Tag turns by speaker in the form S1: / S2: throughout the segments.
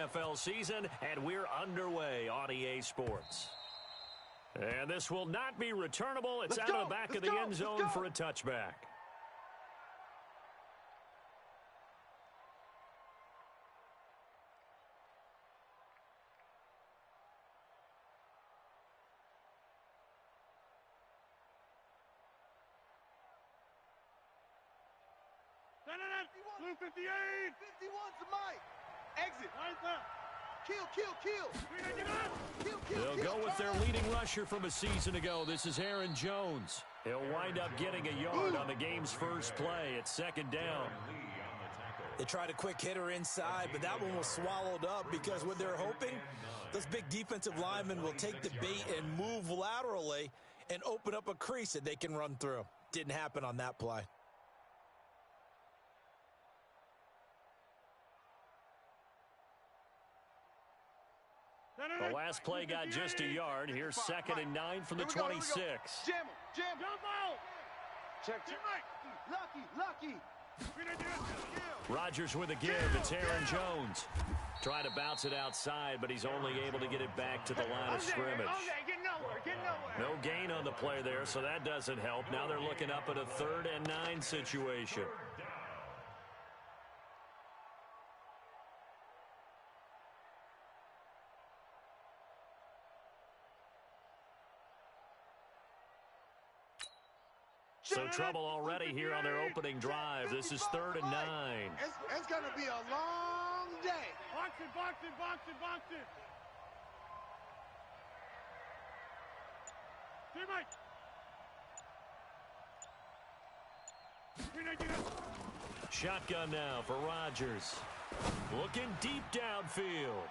S1: NFL season, and we're underway on EA Sports. And this will not be returnable. It's out of the back of the end zone for a touchback.
S2: Blue 58. 51's the mic. Exit. Kill.
S1: They'll go with their leading rusher from a season ago. This is Aaron Jones. He'll wind up getting a yard on the game's first play. It's second down.
S3: They tried a quick hitter inside, but that one was swallowed up because what they're hoping, those big defensive linemen will take the bait and move laterally and open up a crease that they can run through. Didn't happen on that play.
S1: The last play got just a yard. Here's 2nd and 9 from the 26.
S2: Jam him. Jump out. Check. Lucky.
S1: Rodgers with a give. It's Aaron Jones. Trying to bounce it outside, but he's only able to get it back to the line of scrimmage.
S2: Get nowhere.
S1: No gain on the play there, so that doesn't help. Now they're looking up at a 3rd and 9 situation. So trouble already here on their opening drive. This is 3rd and 9.
S2: It's going to be a long day. Box it.
S1: Shotgun now for Rodgers. Looking deep downfield.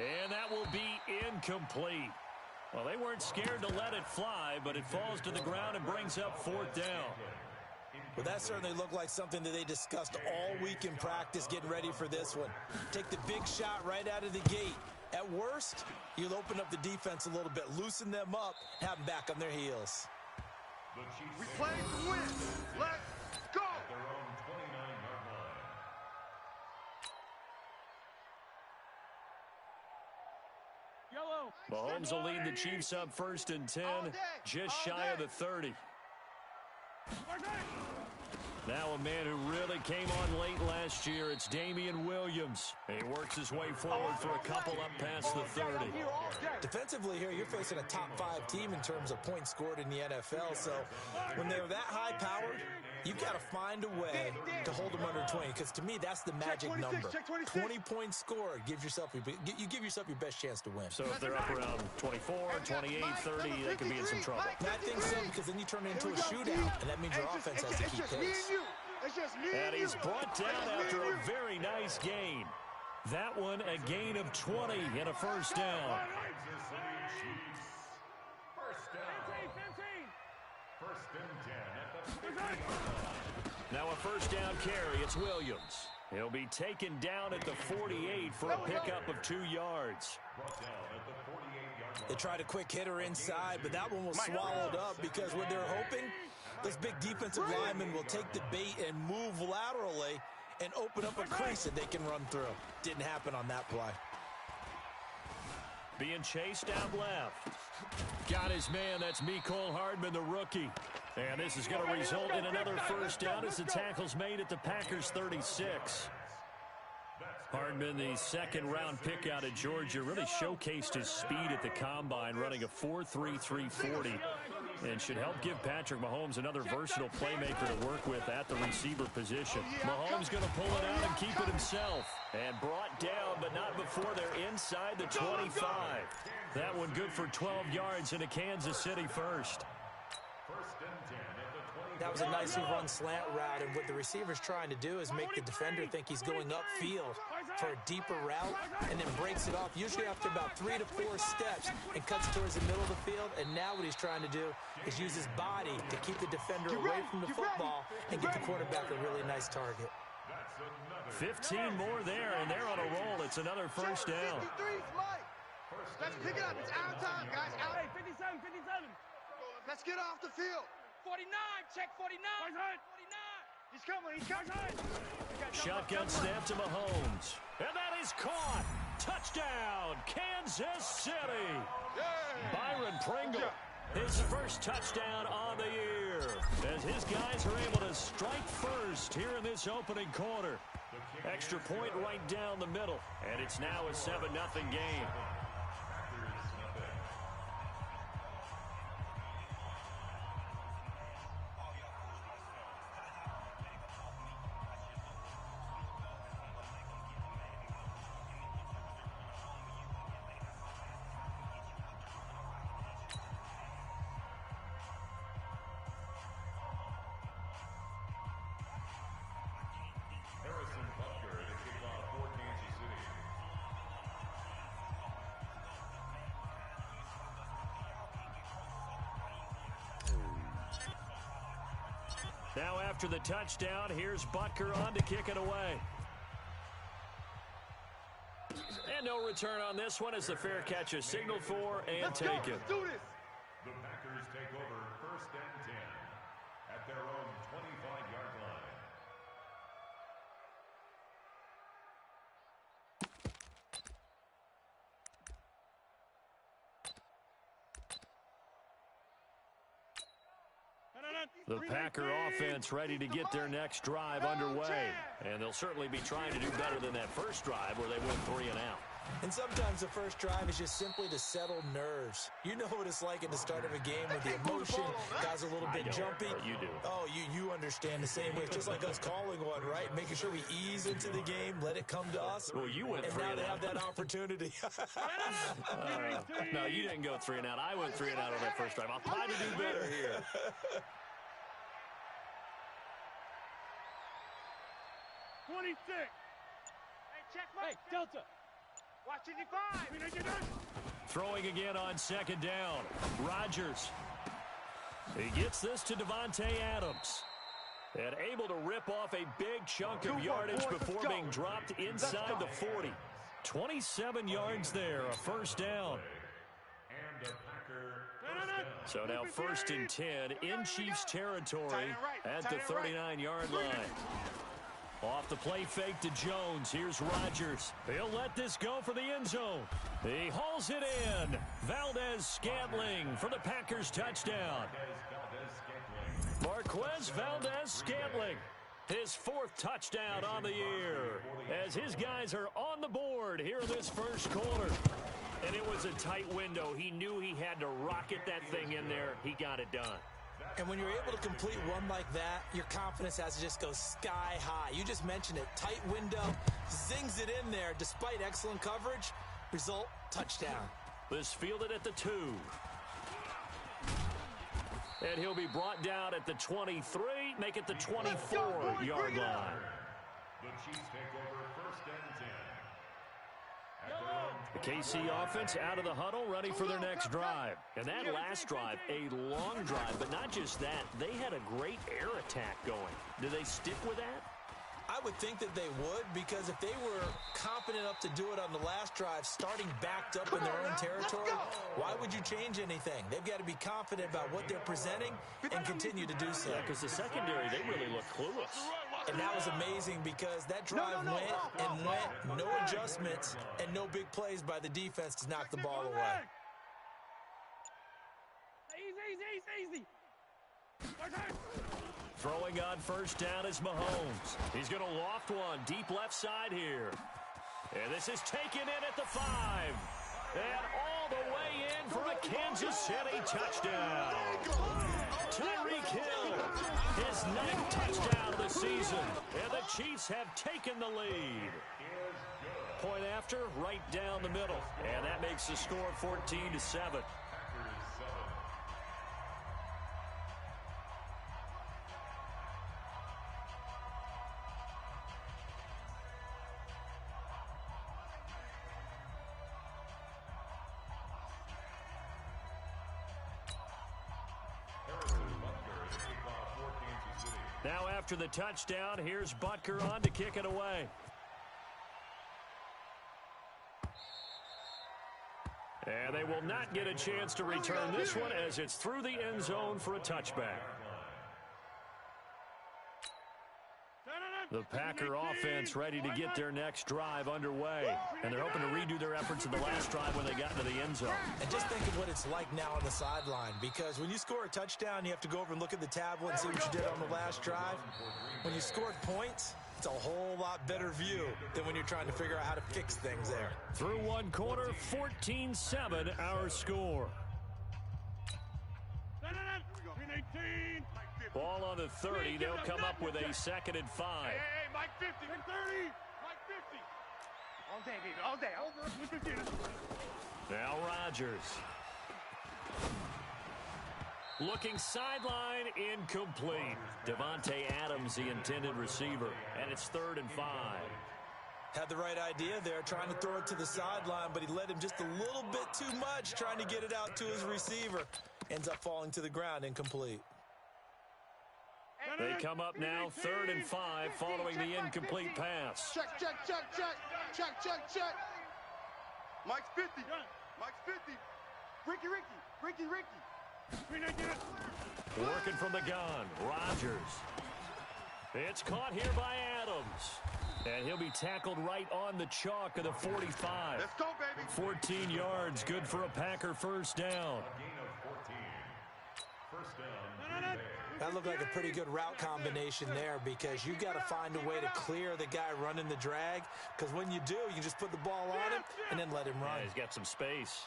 S1: And that will be incomplete. Well, they weren't scared to let it fly, but it falls to the ground and brings up 4th down.
S3: Well, that certainly looked like something that they discussed all week in practice, getting ready for this one. Take the big shot right out of the gate. At worst, you'll open up the defense a little bit, loosen them up, have them back on their heels.
S2: We play to win. Let's go.
S1: Mahomes will lead the Chiefs up 1st and 10, just shy of the 30. Now a man who really came on late last year, it's Damian Williams. He works his way forward for a couple up past the 30.
S3: Defensively here, you're facing a top 5 team in terms of points scored in the NFL, so when they're that high-powered, you've got to find a way to hold them under 20, because to me, that's the magic number. 20 points scored, you give yourself your best chance to win.
S1: So if they're up around 24, 28, 30, they could be in some trouble.
S3: I think so, because then you turn it into a shootout, and that means your offense has to keep pace.
S1: And he's brought down after a very nice gain. That one, a gain of 20 and a 1st down. Now a 1st down carry. It's Williams. He'll be taken down at the 48 for a pickup of 2 yards.
S3: They tried a quick hitter inside, but that one was swallowed up because what they're hoping, those big defensive linemen will take the bait and move laterally and open up a crease that they can run through. Didn't happen on that play.
S1: Being chased out left. Got his man. That's Mecole Hardman, the rookie. And this is going to result in another 1st down as the tackle's made at the Packers' 36. Hardman, the 2nd-round pick out of Georgia, really showcased his speed at the combine, running a 4.33 340, and should help give Patrick Mahomes another versatile playmaker to work with at the receiver position. Mahomes going to pull it out and keep it himself, and brought down, but not before they're inside the 25. That one good for 12 yards in a Kansas City 1st.
S3: That was a nicely run slant route, and what the receiver's trying to do is make the defender think he's going upfield for a deeper route, and then breaks it off, usually after about 3 to 4 steps, and cuts towards the middle of the field. And now what he's trying to do is use his body to keep the defender away from the football and get the quarterback a really nice target.
S1: 15 more there, and they're on a roll. It's another 1st down.
S2: Let's pick it up. It's our time, guys. Out. Hey, 57. Let's get off the field. 49, check 49. 49. He's coming. Shotgun
S1: snap to Mahomes. And that is caught. Touchdown, Kansas City. Byron Pringle, his first touchdown on the year, as his guys are able to strike first here in this opening quarter. Extra point right down the middle, and it's now a 7-0 game. Now after the touchdown, here's Butker on to kick it away. And no return on this one as the fair catch is signaled for and taken.
S2: Let's do this.
S4: The Packers take over 1st and 10 at their own 25-yard line.
S1: The Packer offense ready to get their next drive underway. And they'll certainly be trying to do better than that first drive where they went 3 and out.
S3: And sometimes the first drive is just simply to settle nerves. You know what it's like at the start of a game with the emotion. Guys are a little bit jumpy.
S1: You do.
S3: Oh, you understand the same way. It's just like us calling one, right? Making sure we ease into the game, let it come to us.
S1: Well, you went 3
S3: and
S1: and
S3: now they
S1: out.
S3: have that opportunity.
S1: No, you didn't go 3 and out. I went 3 and out on that first drive. I'll try to do better here.
S2: 26. Hey, check my Delta. Watch 85.
S1: Throwing again on 2nd down. Rodgers. He gets this to Devontae Adams. And able to rip off a big chunk of yardage before being dropped inside the 40. 27 yards there, a first down.
S4: And the Packer
S1: So now 1st and 10 in Chiefs territory at the 39-yard line. Off the play fake to Jones. Here's Rodgers. He'll let this go for the end zone. He hauls it in. Valdez-Scantling for the Packers touchdown. Marquez Valdez-Scantling, his 4th touchdown on the year, as his guys are on the board here in this first quarter. And it was a tight window. He knew he had to rocket that thing in there. He got it done.
S3: And when you're able to complete one like that, your confidence has to just go sky high. You just mentioned it. Tight window, zings it in there despite excellent coverage. Result, touchdown.
S1: This fielded at the 2. And he'll be brought down at the 23, make it the 24-yard line.
S4: The Chiefs take over 1st and 10.
S1: The KC offense out of the huddle, ready for their next drive. And that last drive, a long drive, but not just that. They had a great air attack going. Do they stick with that?
S3: I would think that they would, because if they were confident enough to do it on the last drive, starting backed up in their own territory, why would you change anything? They've got to be confident about what they're presenting and continue to do so.
S1: Yeah, because the secondary, they really look clueless.
S3: And that was amazing because that drive went, no adjustments, and no big plays by the defense to knock the ball away.
S2: Easy.
S1: Throwing on 1st down is Mahomes. He's going to loft one deep left side here. And this is taken in at the 5. And all the way in for a Kansas City touchdown. Tyreek Hill, his 9th touchdown of the season. And the Chiefs have taken the lead. Point after, right down the middle. And that makes the score 14-7. Now after the touchdown, here's Butker on to kick it away. And they will not get a chance to return this one as it's through the end zone for a touchback. The Packer offense ready to get their next drive underway. And they're hoping to redo their efforts in the last drive when they got into the end zone.
S3: And just think of what it's like now on the sideline, because when you score a touchdown, you have to go over and look at the tablet and see what you did on the last drive. When you scored points, it's a whole lot better view than when you're trying to figure out how to fix things there.
S1: Through one quarter, 14-7 our score. Ball on the 30. They'll come up with a 2nd and 5.
S2: Hey, Mike 50. Mike 30. Mike 50. All day, baby. All day. Over.
S1: Now Rodgers. Looking sideline, incomplete. Devontae Adams, the intended receiver. And it's 3rd and 5.
S3: Had the right idea there, trying to throw it to the sideline, but he led him just a little bit too much, trying to get it out to his receiver. Ends up falling to the ground, incomplete.
S1: They come up now 3rd and 5 following the incomplete pass.
S2: Check. Mike's 50. Mike's 50. Ricky.
S1: Working from the gun, Rodgers. It's caught here by Adams. And he'll be tackled right on the chalk of the 45.
S2: Let's go, baby.
S1: 14 yards, good for a Packer first down.
S4: A gain of 14. First down.
S3: That looked like a pretty good route combination there, because you've got to find a way to clear the guy running the drag, because when you do, you can just put the ball on him and then let him run.
S1: Yeah, he's got some space.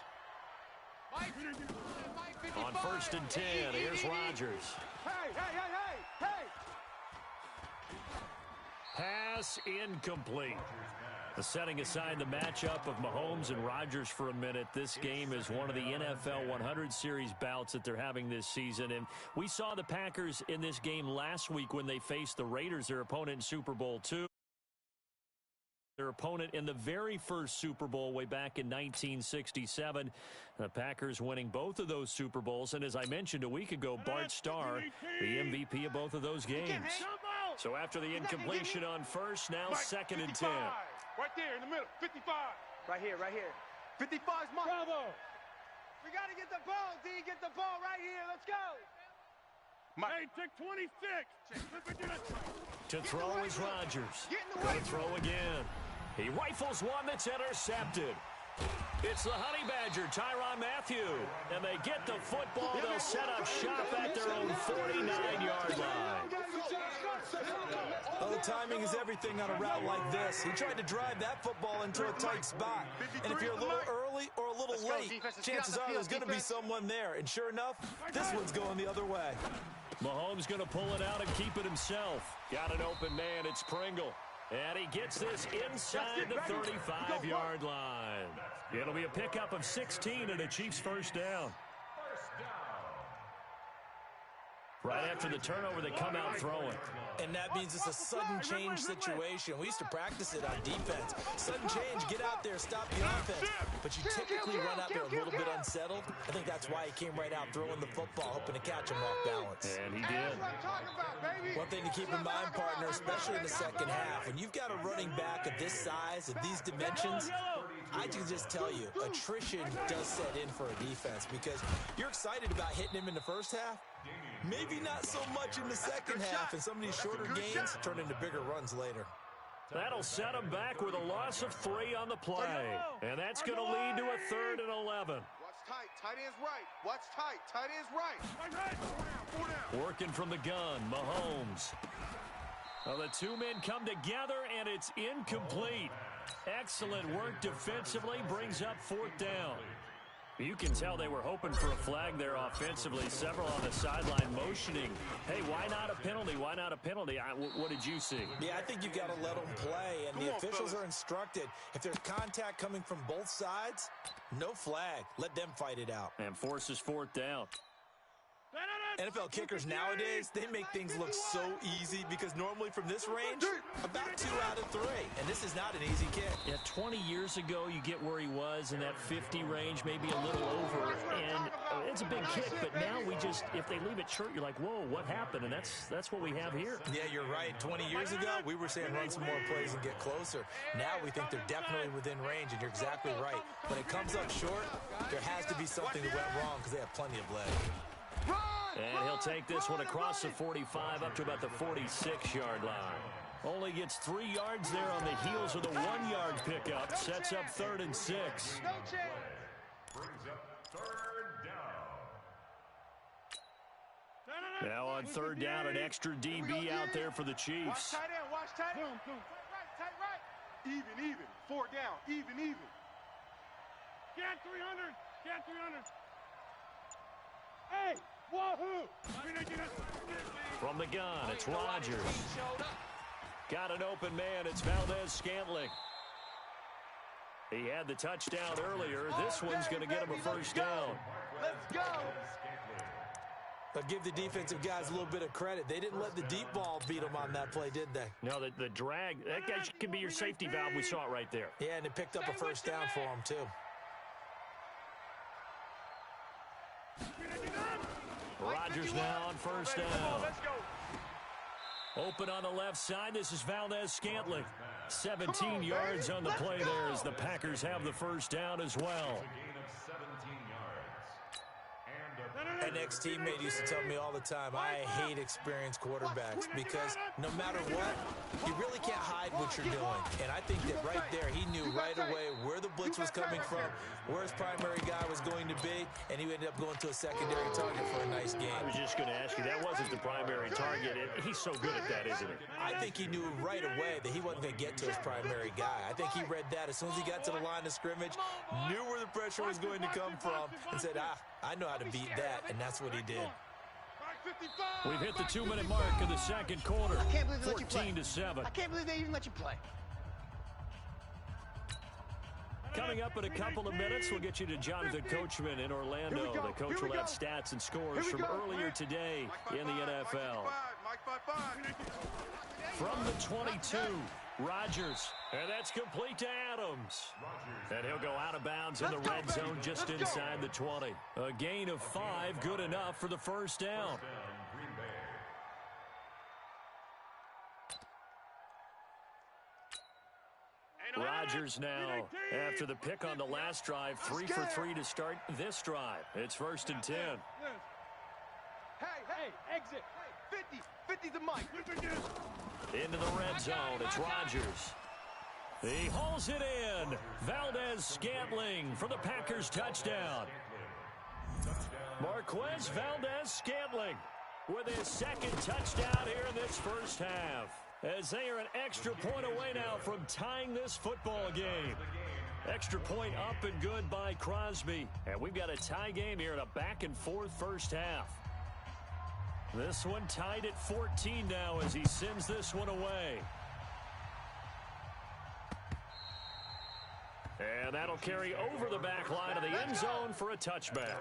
S1: On 1st and 10, here's Rodgers.
S2: Hey.
S1: Pass incomplete. Setting aside the matchup of Mahomes and Rodgers for a minute, this game is one of the NFL 100 Series bouts that they're having this season. And we saw the Packers in this game last week when they faced the Raiders, their opponent in Super Bowl II. Their opponent in the very first Super Bowl way back in 1967. The Packers winning both of those Super Bowls. And as I mentioned a week ago, Bart Starr, the MVP of both of those games. So after the incompletion on 1st, now 2nd and 10.
S2: Right there in the middle. 55. Right here. 55's Mike. Bravo. We got to get the ball, D. Get the ball right here. Let's go. Mike. Hey, check 26.
S1: To throw is Rodgers. Going to throw again. He rifles one that's intercepted. It's the Honey Badger, Tyrann Mathieu. And they get the football. They'll set up shop at their own 49-yard line.
S3: Well, the timing is everything on a route like this. He tried to drive that football into a tight spot. And if you're a little early or a little late, chances are there's going to be someone there. And sure enough, this one's going the other way.
S1: Mahomes going to pull it out and keep it himself. Got an open man. It's Pringle. And he gets this inside the 35-yard line. It'll be a pickup of 16 and a Chiefs first down. Right after the turnover, they come out throwing.
S3: And that means it's a sudden change situation. We used to practice it on defense. Sudden change, get out there, stop the offense. But you typically run out there a little bit unsettled. I think that's why he came right out throwing the football, hoping to catch him off balance.
S1: And he did.
S3: One thing to keep in mind, partner, especially in the second half, when you've got a running back of this size, of these dimensions, I can just tell you, attrition does set in for a defense, because you're excited about hitting him in the first half. Maybe not so much in the second half, and some of these shorter gains turn into bigger runs later.
S1: That'll set him back with a loss of 3 on the play. And that's going to lead to a 3rd and 11.
S2: Watch tight. Tight end's right. Watch tight. Tight end's right.
S1: Working from the gun, Mahomes. Well, the two men come together, and it's incomplete. Excellent work defensively, brings up 4th down. You can tell they were hoping for a flag there offensively. Several on the sideline motioning. Hey, why not a penalty? Why not a penalty? What did you see?
S3: Yeah, I think you've got to let them play, and the officials are instructed. If there's contact coming from both sides, no flag. Let them fight it out.
S1: And forces 4th down.
S3: NFL kickers nowadays, they make things look so easy, because normally from this range, about 2 out of 3. And this is not an easy kick.
S1: Yeah, 20 years ago, you get where he was in that 50 range, maybe a little over. And it's a big kick, but now we just, if they leave it short, you're like, whoa, what happened? And that's what we have here.
S3: Yeah, you're right. 20 years ago, we were saying run some more plays and get closer. Now we think they're definitely within range, and you're exactly right. When it comes up short, there has to be something that went wrong, because they have plenty of leg.
S1: And he'll take this one across the 45 up to about the 46-yard line. Only gets 3 yards there on the heels of the 1-yard pickup. Sets up 3rd and 6.
S2: No chance.
S4: Brings up 3rd down.
S1: Now on 3rd down, an extra DB out there for the Chiefs.
S2: Watch tight end. Watch tight end. Tight right. Even. 4 down. Even. Get 300. Get 300. Hey, wahoo!
S1: From the gun, it's Rodgers. Got an open man, it's Valdez-Scantling. He had the touchdown earlier. This one's going to get him a first down.
S2: Let's go!
S3: But give the defensive guys a little bit of credit. They didn't let the deep ball beat them on that play, did they?
S1: No, the drag, that guy can be your safety valve. We saw it right there.
S3: Yeah, and it picked up a first down for him, too.
S1: Rodgers now on first down. Open on the left side. This is Valdez-Scantling. 17 yards on the play there as the Packers have the first down as well.
S3: An ex-teammate used to tell me all the time, I hate experienced quarterbacks because no matter what, you really can't hide what you're doing. And I think that right there, he knew right away where the blitz was coming from, where his primary guy was going to be, and he ended up going to a secondary target for a nice game.
S1: I was just going to ask you, that wasn't the primary target. He's so good at that, isn't he?
S3: I think he knew right away that he wasn't going to get to his primary guy. I think he read that as soon as he got to the line of scrimmage, knew where the pressure was going to come from, and said, I know how to beat that, and that's what he did.
S1: We've hit the 2-minute mark of the second quarter. 14-7.
S2: I can't believe they even let you play.
S1: Coming up in a couple of minutes, we'll get you to Jonathan Coachman in Orlando. The coach will have stats and scores from earlier today in the NFL. From the 22, Rodgers. And that's complete to Adams. And he'll go out of bounds in the red zone just inside the 20. A gain of 5, good enough for the first down. Rodgers now, after the pick on the last drive, 3 for 3 to start this drive. It's 1st and 10.
S2: Hey, exit. 50 the mic.
S1: Into the red zone, it's Rodgers. He hauls it in. Valdez-Scantling for the Packers touchdown. Marquez Valdez-Scantling with his second touchdown here in this first half. As they are an extra point away now from tying this football game. Extra point up and good by Crosby. And we've got a tie game here in a back-and-forth first half. This one tied at 14 now as he sends this one away. And that'll carry over the back line of the end zone for a touchback.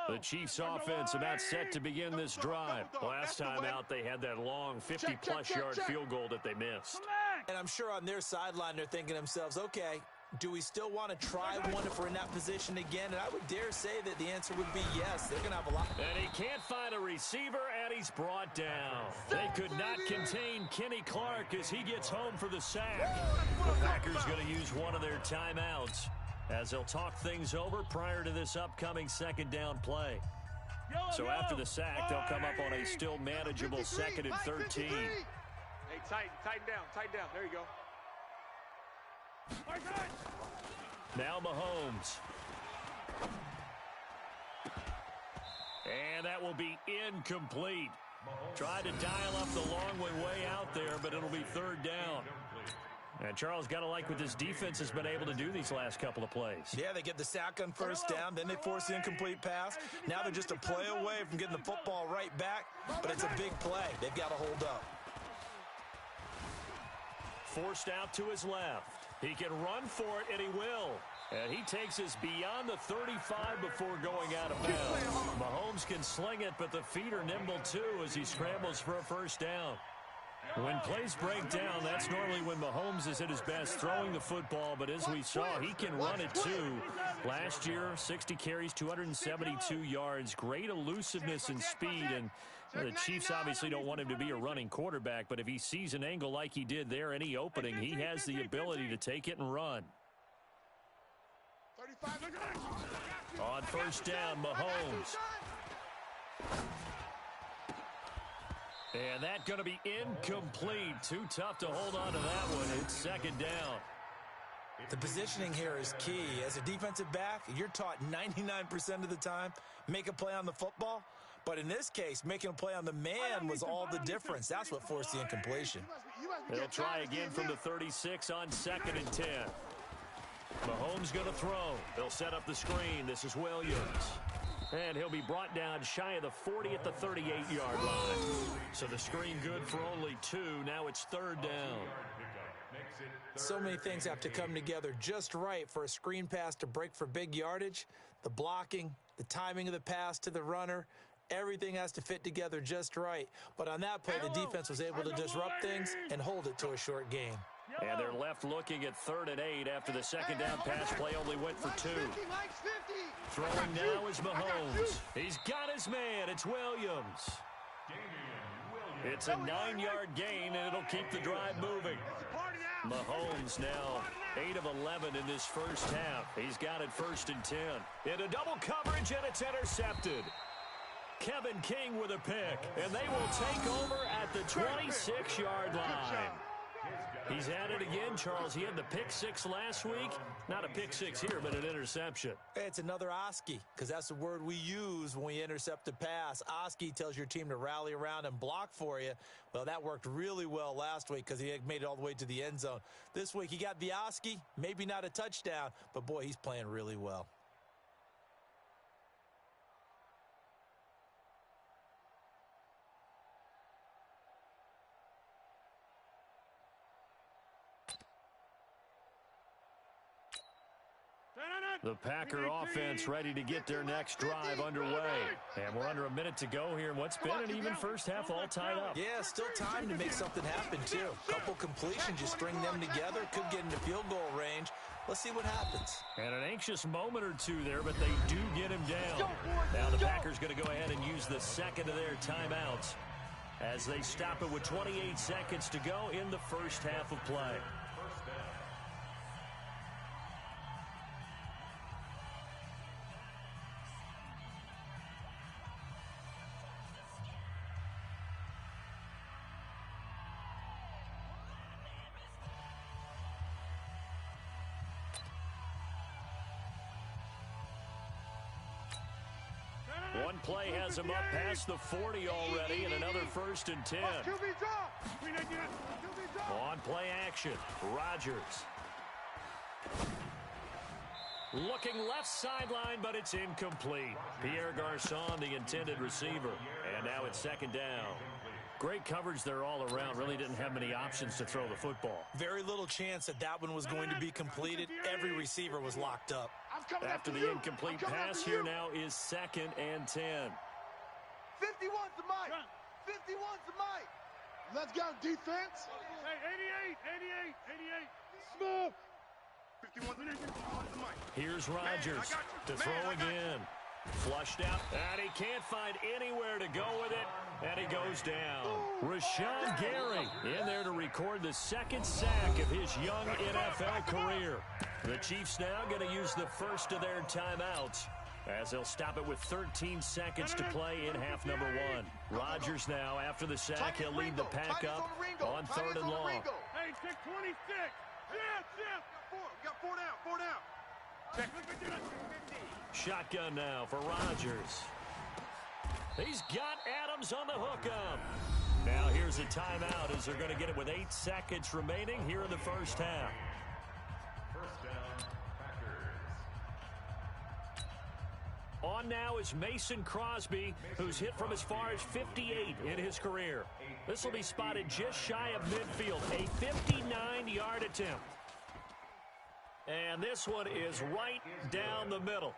S1: The Chiefs offense about set to begin this drive. Last time out, they had that long 50-plus yard field goal that they missed.
S3: And I'm sure on their sideline, they're thinking to themselves, okay, do we still want to try one if we're in that position again? And I would dare say that the answer would be yes. They're going to have a lot.
S1: And he can't find a receiver, and he's brought down. They could not contain Kenny Clark as he gets home for the sack. The Packers going to use one of their timeouts as they'll talk things over prior to this upcoming second down play. So after the sack, they'll come up on a still manageable 2nd and 13.
S2: Hey, tighten down. There you go.
S1: Now Mahomes. And that will be incomplete. Tried to dial up the long way out there, but it'll be 3rd down. And Charles, got to like what this defense has been able to do these last couple of plays.
S3: Yeah, they get the sack on first down, then they force the incomplete pass. Now they're just a play away from getting the football right back, but it's a big play. They've got to hold up.
S1: Forced out to his left. He can run for it, and he will. And he takes us beyond the 35 before going out of bounds. Mahomes can sling it, but the feet are nimble too as he scrambles for a first down. When plays break down, that's normally when Mahomes is at his best throwing the football, but as we saw, he can run it too. Last year, 60 carries, 272 yards, great elusiveness and speed, and the Chiefs obviously don't want him to be a running quarterback, but if he sees an angle like he did there, any opening, he has the ability to take it and run.
S2: 35.
S1: On first down, Mahomes. And that's going to be incomplete. Too tough to hold on to that one. It's second down.
S3: The positioning here is key. As a defensive back, you're taught 99% of the time, make a play on the football. But in this case, making a play on the man was all the difference. That's what forced the incompletion.
S1: They'll try again from the 36 on 2nd and 10. Mahomes going to throw. They'll set up the screen. This is Williams. And he'll be brought down shy of the 40 at the 38-yard line. So the screen good for only 2. Now it's 3rd down.
S3: So many things have to come together just right for a screen pass to break for big yardage. The blocking, the timing of the pass to the runner, everything has to fit together just right. But on that play, the defense was able to disrupt things and hold it to a short gain.
S1: And they're left looking at 3rd and 8 after the second down pass play only went for 2. Throwing now is Mahomes. He's got his man. It's Williams. It's a 9-yard gain, and it'll keep the drive moving. Mahomes now 8 of 11 in this first half. He's got it 1st and 10. Into double coverage, and it's intercepted. Kevin King with a pick, and they will take over at the 26-yard line. He's at it again, Charles. He had the pick 6 last week. Not a pick 6 here, but an interception.
S3: It's another Oski, because that's the word we use when we intercept a pass. Oski tells your team to rally around and block for you. Well, that worked really well last week because he made it all the way to the end zone. This week, he got the Oski, maybe not a touchdown, but boy, he's playing really well.
S1: The Packer offense ready to get their next drive underway. And we're under a minute to go here in what's been an even first half all tied up.
S3: Yeah, still time to make something happen, too. Couple completions, you string them together, could get into field goal range. Let's see what happens.
S1: And an anxious moment or two there, but they do get him down. Now the Packers going to go ahead and use the second of their timeouts as they stop it with 28 seconds to go in the first half of play. One play has him up past the 40 already, and another 1st and 10. On play action, Rodgers. Looking left sideline, but it's incomplete. Pierre Garçon, the intended receiver. And now it's 2nd down. Great coverage there all around. Really didn't have many options to throw the football.
S3: Very little chance that that one was going to be completed. Every receiver was locked up.
S1: After the incomplete pass, here now is 2nd and 10.
S2: 51's the mic. 51's the mic. Let's go, defense. Hey, 88. Smith. 51's the mic.
S1: Here's Rodgers to throw again. Flushed out, and he can't find anywhere to go with it, and he goes down. Rashawn Gary in there to record the 2nd sack of his young NFL career. The Chiefs now going to use the first of their timeouts as they'll stop it with 13 seconds to play in half number 1. Rodgers now, after the sack, he'll lead the pack up on 3rd and long.
S2: Hey, check 26. Yeah. Got 4 down. Check.
S1: Shotgun now for Rodgers. He's got Adams on the hookup. Now here's a timeout as they're going to get it with 8 seconds remaining here in the first half.
S4: First down, Packers.
S1: On now is Mason Crosby, who's hit from as far as 58 in his career. This will be spotted just shy of midfield, a 59-yard attempt. And this one is right down the middle.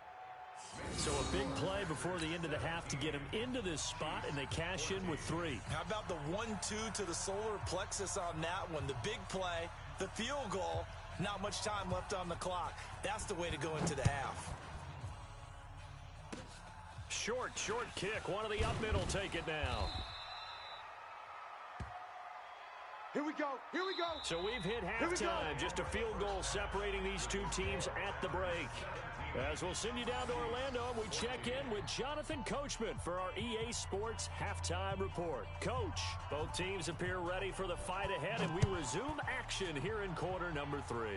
S1: So a big play before the end of the half to get him into this spot, and they cash in with 3.
S3: How about the 1-2 to the solar plexus on that one? The big play, the field goal, not much time left on the clock. That's the way to go into the half.
S1: Short kick. One of the up mid will take it now.
S2: Here we go. Here we go.
S1: So we've hit halftime. Just a field goal separating these two teams at the break. As we'll send you down to Orlando, we check in with Jonathan Coachman for our EA Sports Halftime Report. Coach, both teams appear ready for the fight ahead, and we resume action here in quarter number 3.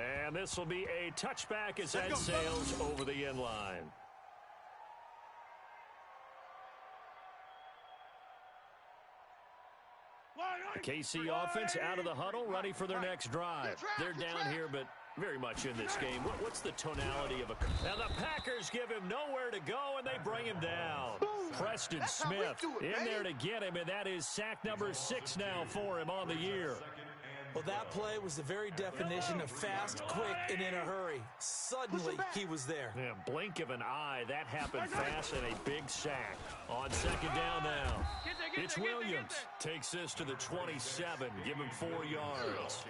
S1: And this will be a touchback as that sails over the end line. The KC offense out of the huddle, ready for their next drive. They're down here, but very much in this game. What's the tonality of a... Now the Packers give him nowhere to go, and they bring him down. Preston Smith in there to get him, and that is sack number 6 now for him on the year.
S3: Well, that play was the very definition of fast, quick, and in a hurry. Suddenly, he was there.
S1: Yeah, blink of an eye. That happened fast and a big sack. On second down now. It's Williams. Takes this to the 27. Give him 4 yards.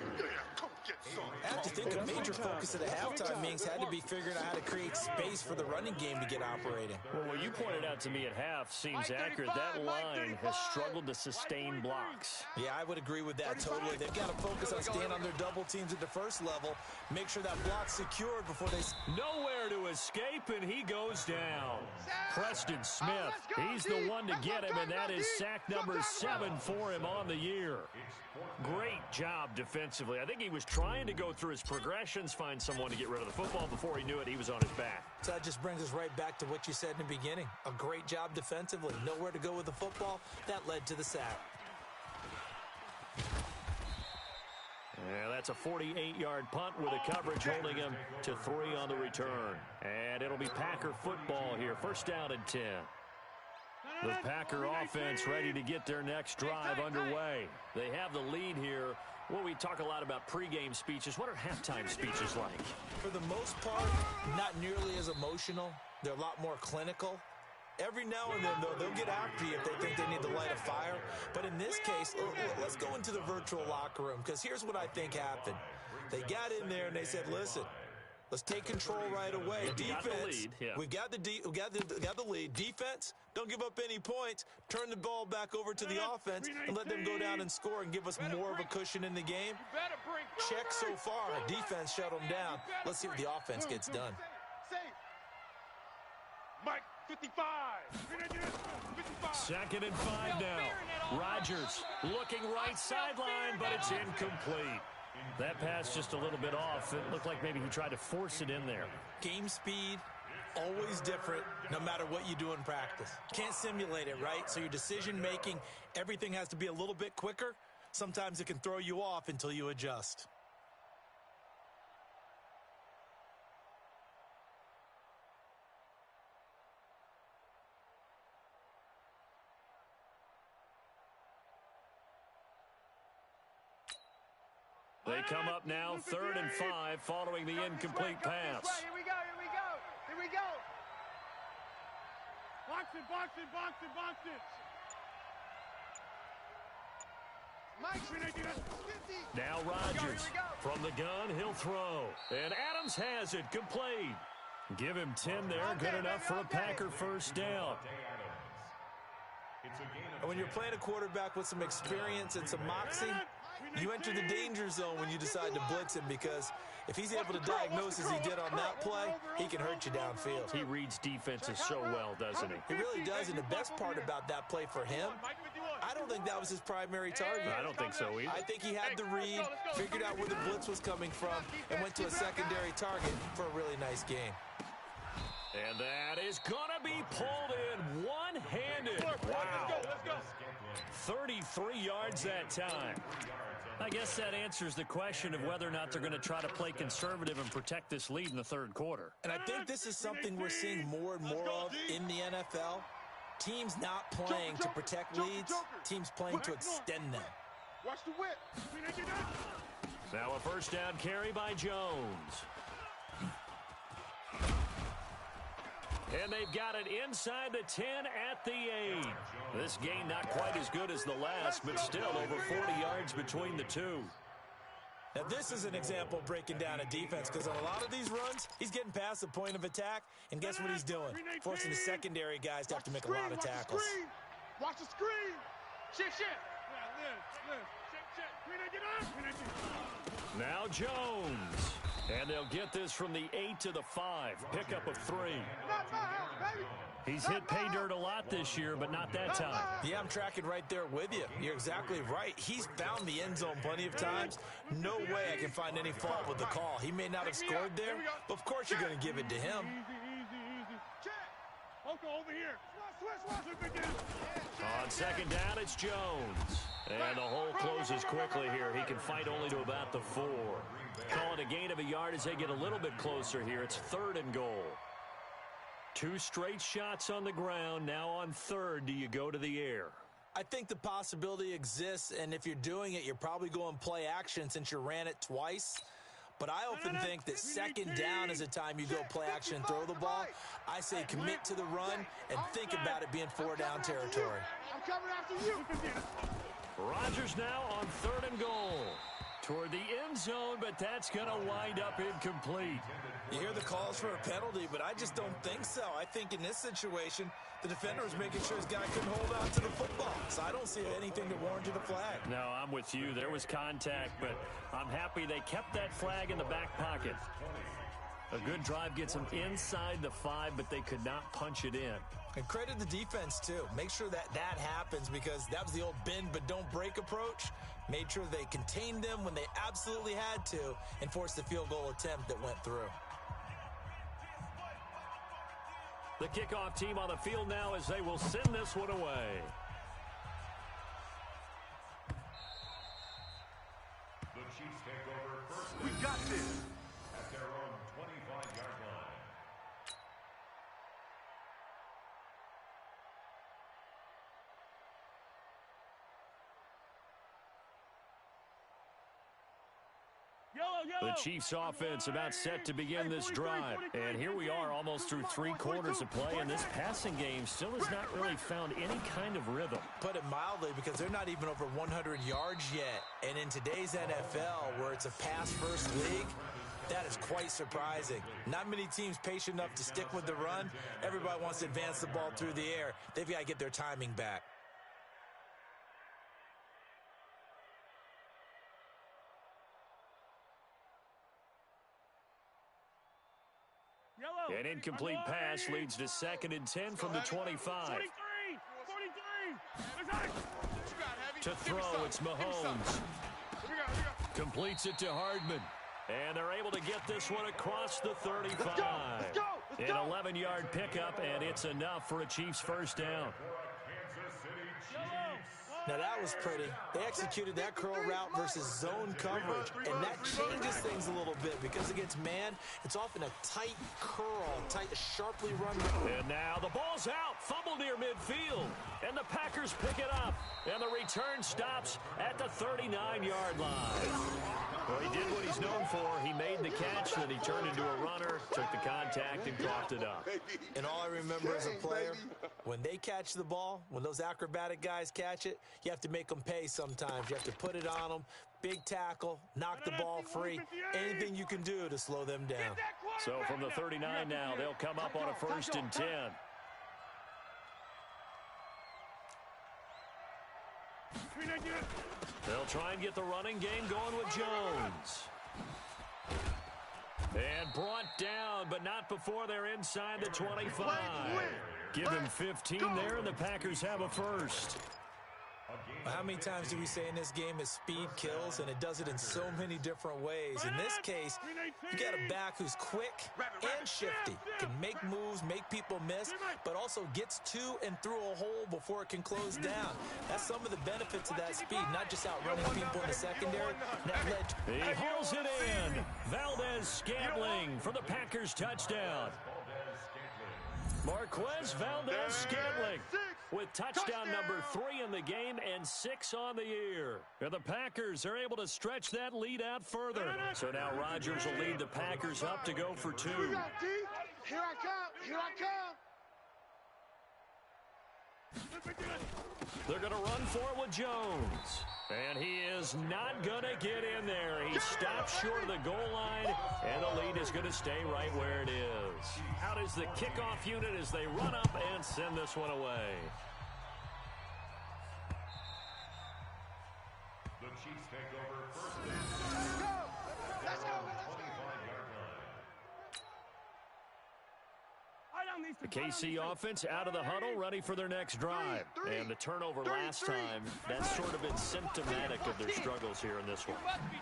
S3: I have to think a major focus of the halftime meetings had to be figuring out how to create space for the running game to get operating.
S1: Well, what you pointed out to me at half seems accurate. That line has struggled to sustain blocks.
S3: Yeah, I would agree with that totally. They've got to focus on staying on their double teams at the first level, make sure that block's secured before they...
S1: Nowhere to escape, and he goes down. Preston Smith, he's the one to get him, and that is sack number 7 for him on the year. Great job defensively. I think he was trying to go through his progressions, find someone to get rid of the football. Before he knew it, he was on his back.
S3: So that just brings us right back to what you said in the beginning. A great job defensively. Nowhere to go with the football. That led to the sack.
S1: Yeah, that's a 48-yard punt with a coverage holding him to 3 on the return. And it'll be Packer football here. First down and 10. The Packer offense ready to get their next drive underway. They have the lead here. Well, we talk a lot about pregame speeches. What are halftime speeches like?
S3: For the most part, not nearly as emotional. They're a lot more clinical. Every now and then, though, they'll get after you if they think they need to light a fire. But in this case, let's go into the virtual locker room, because here's what I think happened. They got in there and they said, listen, let's take control right away. Defense, we've got the lead. Defense, don't give up any points. Turn the ball back over to the offense and let them go down and score and give us more of a cushion in the game. Check so far. Defense shut them down. Let's see what the offense gets done.
S2: Mike, 55.
S1: 2nd and 5 now. Rodgers looking right sideline, but it's incomplete. That pass just a little bit off. It looked like maybe he tried to force it in there.
S3: Game speed, always different, no matter what you do in practice. Can't simulate it, right? So your decision-making, everything has to be a little bit quicker. Sometimes it can throw you off until you adjust.
S1: They come up now 3rd and 5 following the incomplete pass.
S2: Here we go, here we go, here we go. Box it, box it, box it, box it.
S1: Now Rodgers from the gun, he'll throw. And Adams has it, complete. Give him 10 there, good enough for a Packer first down.
S3: And when you're playing a quarterback with some experience and some moxie, you enter the danger zone when you decide to blitz him, because if he's able to diagnose as he did on that play, he can hurt you downfield.
S1: He reads defenses so well, doesn't he?
S3: He really does, and the best part about that play for him, I don't think that was his primary target.
S1: I don't think so either.
S3: I think he had the read, figured out where the blitz was coming from, and went to a secondary target for a really nice game.
S1: And that is going to be pulled in one-handed. Wow. 33 yards that time. I guess that answers the question of whether or not they're going to try to play conservative and protect this lead in the 3rd quarter.
S3: And I think this is something we're seeing more and more of in the NFL. Teams not playing to protect leads, teams playing to extend them.
S2: Watch the whip.
S1: Now a first down carry by Jones. And they've got it inside the 10 at the 8. This gain not quite as good as the last, but still over 40 yards between the two.
S3: Now this is an example of breaking down a defense, because on a lot of these runs, he's getting past the point of attack, and guess what he's doing? Forcing the secondary guys to have to make a lot of tackles.
S2: Watch the screen.
S1: Now Jones. And they'll get this from the 8 to the 5. Pickup of 3. He's hit pay dirt a lot this year, but not that time.
S3: Yeah, I'm tracking right there with you. You're exactly right. He's found the end zone plenty of times. No way I can find any fault with the call. He may not have scored there, but of course you're going to give it to him.
S2: Over here.
S1: On second down, it's Jones. And the hole closes quickly here. He can fight only to about the 4. Call it a gain of a yard as they get a little bit closer here. It's 3rd and goal. 2 straight shots on the ground. Now on 3rd, do you go to the air?
S3: I think the possibility exists, and if you're doing it, you're probably going play action since you ran it twice. But I often think that second down is the time you go play action and throw the ball. I say commit to the run and think about it being 4-down territory.
S2: I'm coming after you.
S1: Rodgers now on 3rd and goal. Toward the end zone, but that's going to wind up incomplete.
S3: You hear the calls for a penalty, but I just don't think so. I think in this situation, the defender was making sure his guy couldn't hold on to the football. So I don't see anything to warrant a flag.
S1: No, I'm with you. There was contact, but I'm happy they kept that flag in the back pocket. A good drive gets them inside the 5, but they could not punch it in.
S3: And credit the defense, too. Make sure that happens because that was the old bend but don't break approach. Made sure they contained them when they absolutely had to and forced the field goal attempt that went through.
S1: The kickoff team on the field now as they will send this one away.
S4: The Chiefs take over first.
S2: We got this.
S4: At their own 25-yard line.
S1: The Chiefs offense about set to begin this drive. And here we are almost through 3 quarters of play, and this passing game still has not really found any kind of rhythm.
S3: Put it mildly, because they're not even over 100 yards yet. And in today's NFL, where it's a pass-first league, that is quite surprising. Not many teams patient enough to stick with the run. Everybody wants to advance the ball through the air. They've got to get their timing back.
S1: An incomplete pass leads to 2nd and 10 from the 25. To throw, it's Mahomes. Completes it to Hardman. And they're able to get this one across the 35. An 11-yard pickup, and it's enough for a Chiefs first down.
S3: Now that was pretty. They executed that curl route versus zone coverage, and that changes things a little bit because against man, it's often a tight curl, tight, sharply run.
S1: And now the ball's out, fumble near midfield, and the Packers pick it up, and the return stops at the 39-yard line. Well, he did what he's known for. He made the catch, then he turned into a runner, took the contact, and coughed it up.
S3: And all I remember as a player, when they catch the ball, when those acrobatic guys catch it, you have to make them pay sometimes. You have to put it on them, big tackle, knock the ball free, anything you can do to slow them down.
S1: So from the 39 now, they'll come up on a 1st and 10. They'll try and get the running game going with Jones. And brought down, but not before they're inside the 25. Give them 15 there, and the Packers have a first.
S3: How many times do we say in this game is speed kills, and it does it in so many different ways. In this case, you got a back who's quick and shifty, can make moves, make people miss, but also gets to and through a hole before it can close down. That's some of the benefits of that speed, not just outrunning people in the secondary.
S1: He hauls it in. Valdez-Scantling for the Packers touchdown. Marquez Valdez-Scantling with touchdown number 3 in the game and 6 on the year. And the Packers are able to stretch that lead out further. So now Rodgers will lead the Packers up to go for 2.
S2: Here I come. Here I come.
S1: They're going to run for it with Jones. And he is not going to get in there. He stops short of the goal line, and the lead is going to stay right where it is. Out is the kickoff unit as they run up and send this one away.
S4: Chiefs take over first down.
S2: Let's go.
S4: 25-yard line.
S1: The KC offense out of the huddle, ready for their next drive. And the turnover last time, that's sort of been symptomatic of their struggles here in this one.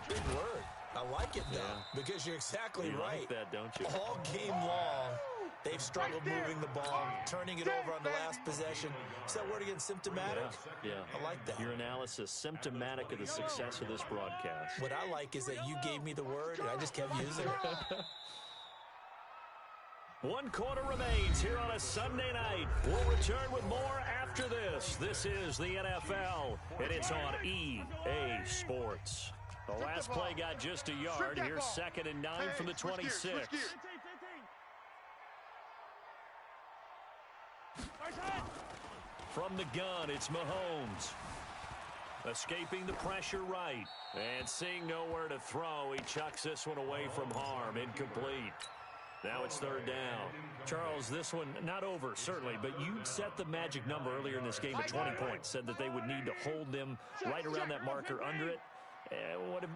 S3: Big word. I like it, though, because you're exactly right.
S1: You like that, don't you?
S3: All game long, they've struggled moving the ball, turning it over on the last possession. Is that word again, symptomatic?
S1: Yeah.
S3: I like that.
S1: Your analysis, symptomatic of the success of this broadcast.
S3: What I like is that you gave me the word, and I just kept using it.
S1: 1 quarter remains here on a Sunday night. We'll return with more after this. This is the NFL, and it's on EA Sports. The last play got just a yard. Here's 2nd and 9 from the 26. From the gun, it's Mahomes. Escaping the pressure right. And seeing nowhere to throw, he chucks this one away from harm. Incomplete. Now it's 3rd down. Charles, this one not over, certainly, but you set the magic number earlier in this game at 20 points. Said that they would need to hold them right around that marker under it.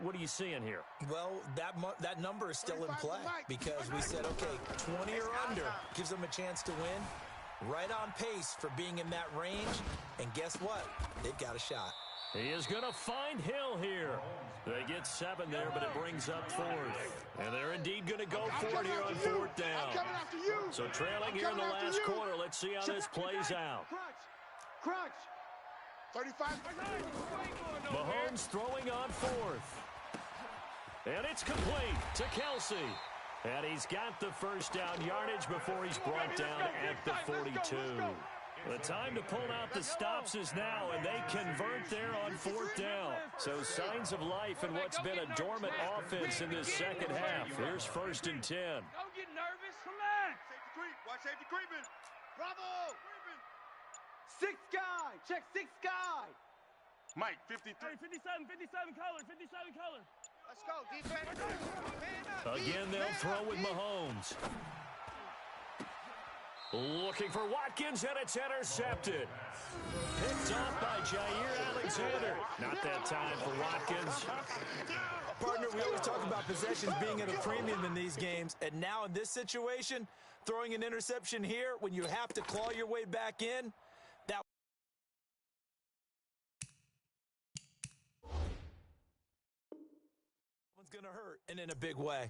S1: What are you seeing here?
S3: Well, that number is still in play because we said, okay, 20 or under gives them a chance to win. Right on pace for being in that range. And guess what? They've got a shot.
S1: He is going to find Hill here. They get 7 there, but it brings up 4th. And they're indeed going to go for it here on 4th down. So trailing here in the last quarter. Let's see how this plays out.
S2: Crunch. 35.
S1: Mahomes throwing on 4th. And it's complete to Kelsey. And he's got the first down yardage before he's brought down at the 42. The time to pull out the stops is now, and they convert there on 4th down. So signs of life in what's been a dormant offense in this second half. Here's 1st and 10.
S2: Don't get nervous. Come on. Safety creep. Watch safety creeping. Bravo. 6 guy. Check 6 guy. Mike, 53.
S5: 57 color. 57 color.
S2: Let's go, defense. Man up.
S1: Again, they'll throw with Mahomes. Looking for Watkins, and it's intercepted. Picked off by Jair Alexander. Not that time for Watkins.
S3: Partner, we always talk about possessions being at a premium in these games, and now in this situation, throwing an interception here when you have to claw your way back in, that one's going to hurt, and in a big way.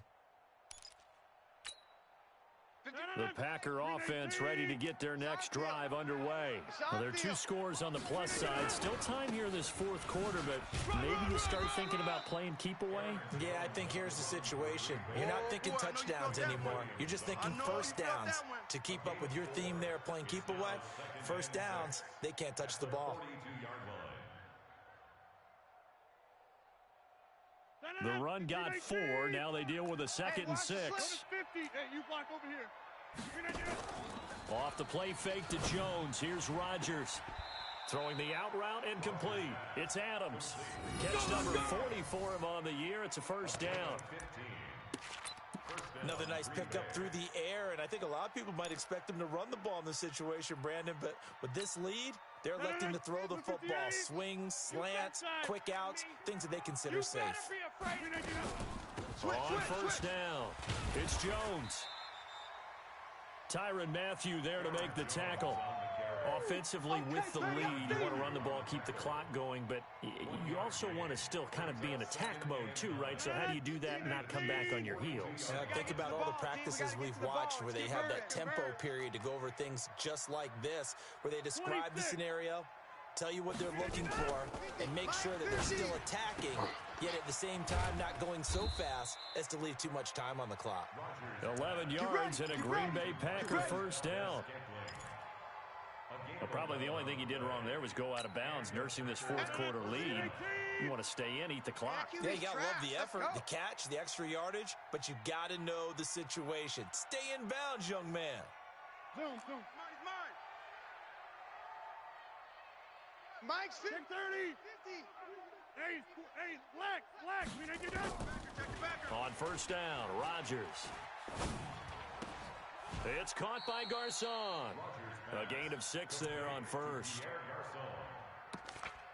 S1: The Packer offense ready to get their next drive underway. Well, there are 2 scores on the plus side. Still time here in this 4th quarter, but maybe you start thinking about playing keep away?
S3: Yeah, I think here's the situation. You're not thinking touchdowns anymore. You're just thinking first downs. To keep up with your theme there, playing keep away, first downs, they can't touch the ball.
S1: The run got 4. Now they deal with a 2nd and 6.
S5: Hey, you block over here.
S1: Off the play fake to Jones. Here's Rodgers. Throwing the out route incomplete. It's Adams. Catch number 44 of on the year. It's a first down.
S3: Another nice pickup through the air, and I think a lot of people might expect them to run the ball in this situation, Brandon, but with this lead, they're electing to throw the football. Swings, slants, quick outs, things that they consider safe.
S1: On first down, it's Jones. Tyrann Mathieu there to make the tackle. Offensively with the lead, you want to run the ball, keep the clock going, but you also want to still kind of be in attack mode too, right? So how do you do that and not come back on your heels?
S3: Think about all the practices we've watched where they have that tempo period to go over things just like this, where they describe the scenario, tell you what they're looking for, and make sure that they're still attacking, yet at the same time not going so fast as to leave too much time on the clock.
S1: 11 yards and a Green Bay Packer first down. Well, probably the only thing he did wrong there was go out of bounds, nursing this 4th quarter lead. You want to stay in, eat the clock.
S3: Yeah, you got to love the effort, the catch, the extra yardage, but you got to know the situation. Stay in bounds, young man.
S2: Zoom. Mike's 50.
S5: 30.
S2: 50.
S5: Hey, Lex. We need you done.
S1: On first down, Rodgers. It's caught by Garcon. A gain of 6 there on first.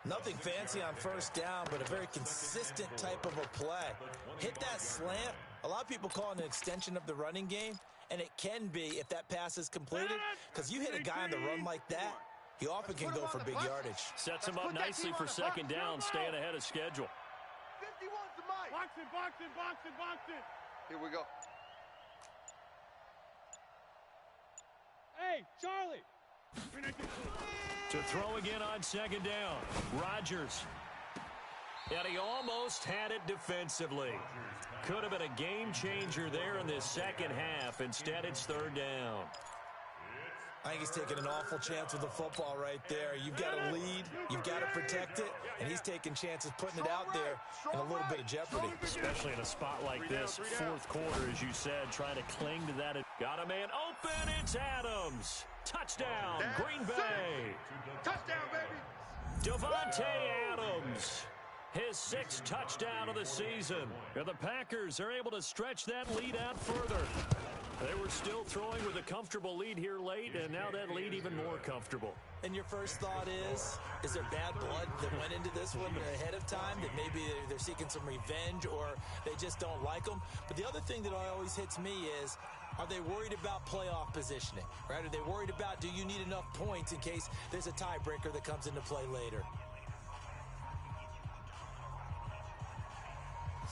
S3: Nothing fancy on first down, but a very consistent type of a play. Hit that slant. A lot of people call it an extension of the running game, and it can be if that pass is completed, because you hit a guy on the run like that, he often can go for big yardage.
S1: Sets him up nicely for second down, staying ahead of schedule.
S2: 51's the mic.
S5: Box it, box it, box it, box it.
S2: Here we go.
S5: Hey, Charlie.
S1: To throw again on second down. Rodgers. And he almost had it defensively. Could have been a game changer there in this second half. Instead, it's third down.
S3: I think he's taking an awful chance with the football right there. You've got to lead, you've got to protect it, and he's taking chances putting it out there in a little bit of jeopardy.
S1: Especially in a spot like this, fourth quarter, as you said, trying to cling to that. Got a man open, it's Adams. Touchdown, Green Bay.
S2: Touchdown, baby.
S1: Devontae Adams. His sixth touchdown of the season. And the Packers are able to stretch that lead out further. They were still throwing with a comfortable lead here late, and now that lead even more comfortable.
S3: And your first thought is there bad blood that went into this one ahead of time, that maybe they're seeking some revenge or they just don't like them? But the other thing that always hits me is, are they worried about playoff positioning, right? Are they worried about, do you need enough points in case there's a tiebreaker that comes into play later?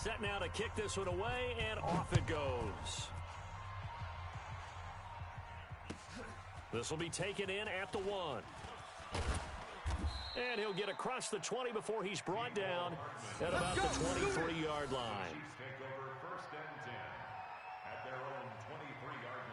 S1: Set now to kick this one away, and off it goes. This will be taken in at the 1. And he'll get across the 20 before he's brought down at about the 23-yard line.
S4: Chiefs take over first and 10 at their own 23-yard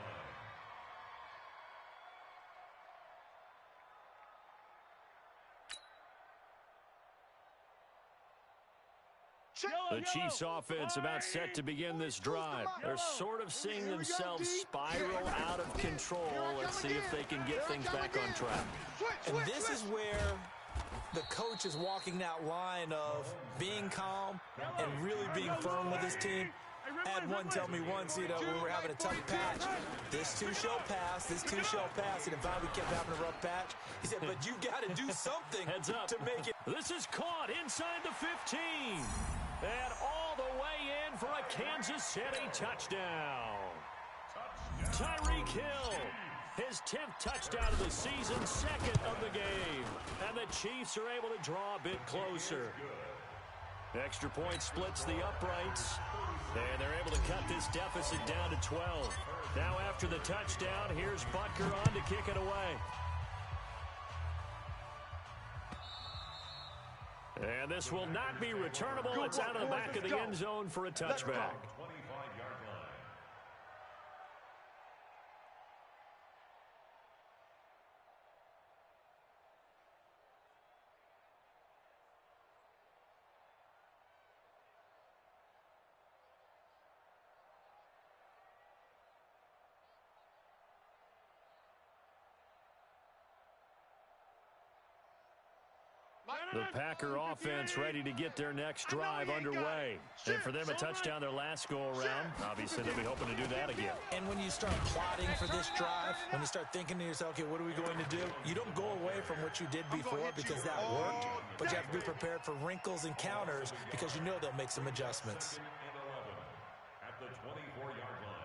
S4: line.
S1: The Chiefs offense about set to begin this drive. They're sort of seeing themselves spiral out of control. Let's see if they can get things back on track.
S3: And this is where the coach is walking that line of being calm and really being firm with his team. I had one tell me once, when we were having a tough patch, this too shall pass, this too shall pass. And if we kept having a rough patch, he said, but you got to do something
S1: Heads up.
S3: to make it.
S1: This is caught inside the 15. And all the way in for a Kansas City touchdown. Tyreek Hill, his 10th touchdown of the season, second of the game. And the Chiefs are able to draw a bit closer. Extra point splits the uprights. And they're able to cut this deficit down to 12. Now after the touchdown, here's Butker on to kick it away. And this will not be returnable. It's out of the back of the end zone for a touchback.
S4: 25-yard line.
S1: The Packer offense ready to get their next drive underway. And for them, a touchdown their last go-around. Obviously, they'll be hoping to do that again.
S3: And when you start plotting for this drive, when you start thinking to yourself, okay, what are we going to do? You don't go away from what you did before because that worked, but you have to be prepared for wrinkles and counters because you know they'll make some adjustments.
S4: And 11 at the 24-yard line.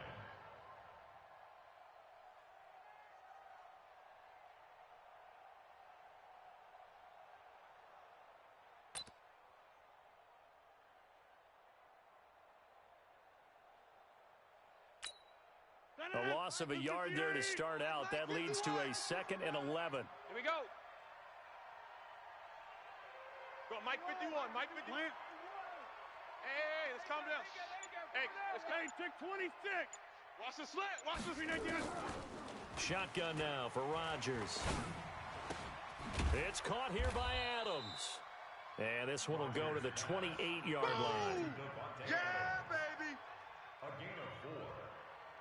S1: A loss of a yard there to start out. That leads to a 2nd and 11.
S2: Here we go. Go, Mike 51, Mike 51. Hey, let's calm down. Hey, let's go.
S5: Hey, tick 26.
S2: Watch the slant. Watch the
S1: Shotgun now for Rodgers. It's caught here by Adams. And this one will go to the 28-yard line.
S2: Yeah, baby.
S4: A gain of 4.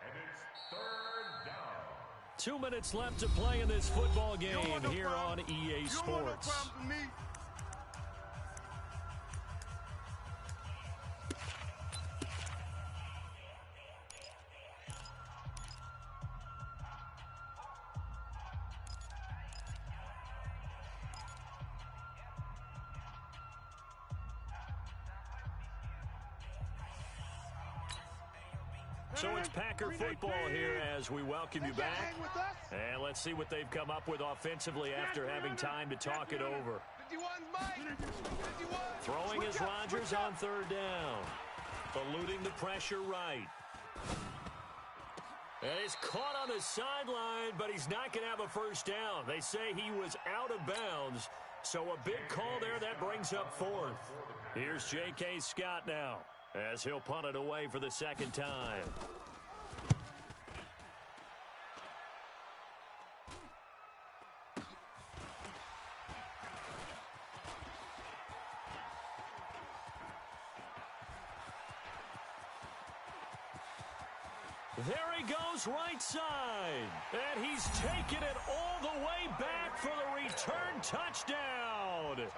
S4: And it's third down.
S1: 2 minutes left to play in this football game here on EA Sports. So it's Packer football here as we welcome you back. And let's see what they've come up with offensively after having time to talk it over. Throwing is Rodgers on third down. Eluding the pressure right. And he's caught on the sideline, but he's not going to have a first down. They say he was out of bounds. So a big call there that brings up fourth. Here's J.K. Scott now as he'll punt it away for the second time. There he goes right side. And he's taken it all the way back for the return touchdown.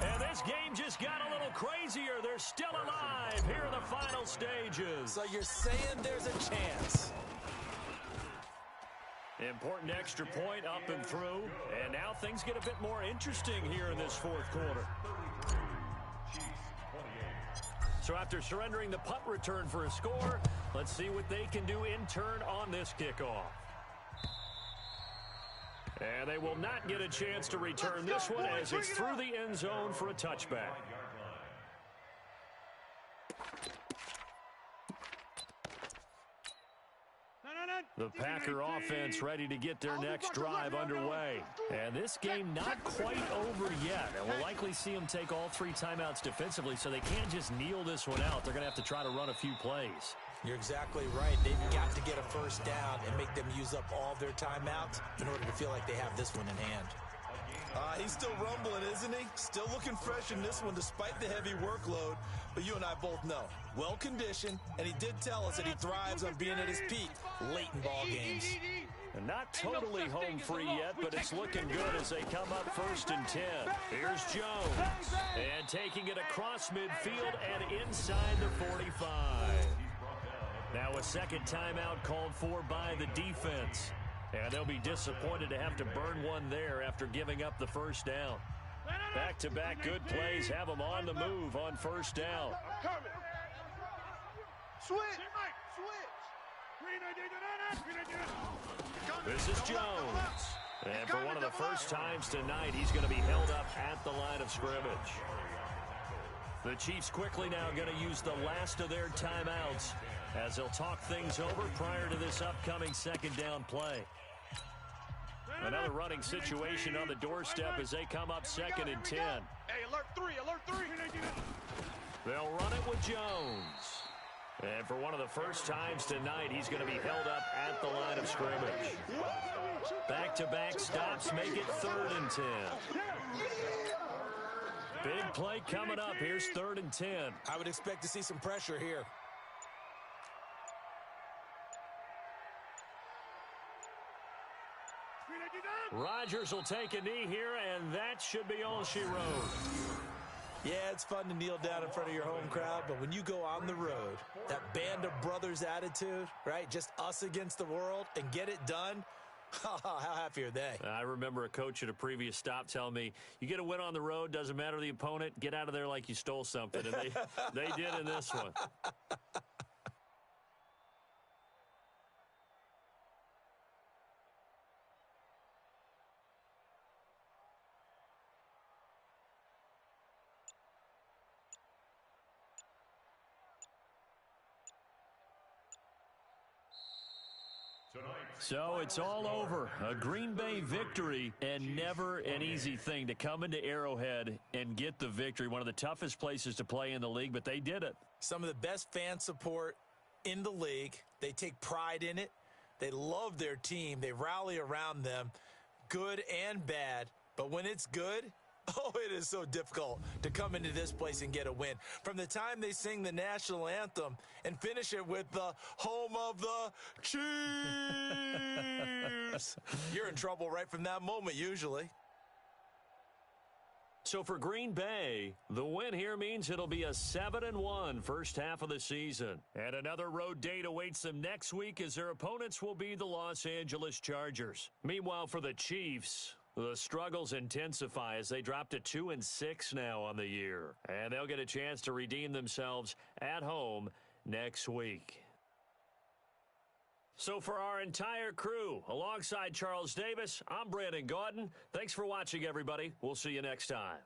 S1: And this game just got a little crazier. They're still alive here in the final stages.
S3: So you're saying there's a chance.
S1: Important extra point up and through. And now things get a bit more interesting here in this fourth quarter. So after surrendering the punt return for a score, let's see what they can do in turn on this kickoff. And they will not get a chance to return this one as it's through the end zone for a touchback. The Packer offense ready to get their next drive underway. And this game not quite over yet. And we'll likely see them take all three timeouts defensively, so they can't just kneel this one out. They're going to have to try to run a few plays.
S3: You're exactly right. They've got to get a first down and make them use up all their timeouts in order to feel like they have this one in hand.
S6: He's still rumbling, isn't he? Still looking fresh in this one despite the heavy workload. But you and I both know, well-conditioned, and he did tell us that he thrives on being at his peak late in ball games.
S1: And not totally home free yet, but it's looking good as they come up 1st and 10. Here's Jones. And taking it across midfield and inside the 45. Now a second timeout called for by the defense. And they'll be disappointed to have to burn one there after giving up the first down. Back-to-back good plays have them on the move on first down.
S2: Switch.
S1: This is Jones. And for one of the first times tonight, he's going to be held up at the line of scrimmage. The Chiefs quickly now going to use the last of their timeouts as they'll talk things over prior to this upcoming second down play. Another running situation on the doorstep as they come up 2nd and 10.
S2: Hey, alert 3.
S1: They'll run it with Jones. And for one of the first times tonight, he's going to be held up at the line of scrimmage. Back-to-back stops make it 3rd and 10. Big play coming up. Here's 3rd and 10.
S3: I would expect to see some pressure here.
S1: Rodgers will take a knee here, and that should be all she wrote.
S3: Yeah, it's fun to kneel down in front of your home crowd, but when you go on the road, that band of brothers attitude, right, just us against the world, and get it done, how happy are they?
S1: I remember a coach at a previous stop telling me, you get a win on the road, doesn't matter the opponent, get out of there like you stole something, and they did in this one. So it's all over. A Green Bay victory, and never an easy thing to come into Arrowhead and get the victory. One of the toughest places to play in the league, but they did it.
S3: Some of the best fan support in the league. They take pride in it. They love their team. They rally around them, good and bad. But when it's good, oh, it is so difficult to come into this place and get a win. From the time they sing the national anthem and finish it with the home of the Cheifs, you're in trouble right from that moment usually.
S1: So for Green Bay, the win here means it'll be a 7-1 first half of the season. And another road date awaits them next week as their opponents will be the Los Angeles Chargers. Meanwhile, for the Chiefs, the struggles intensify as they drop to 2-6 now on the year. And they'll get a chance to redeem themselves at home next week. So for our entire crew, alongside Charles Davis, I'm Brandon Gaudin. Thanks for watching, everybody. We'll see you next time.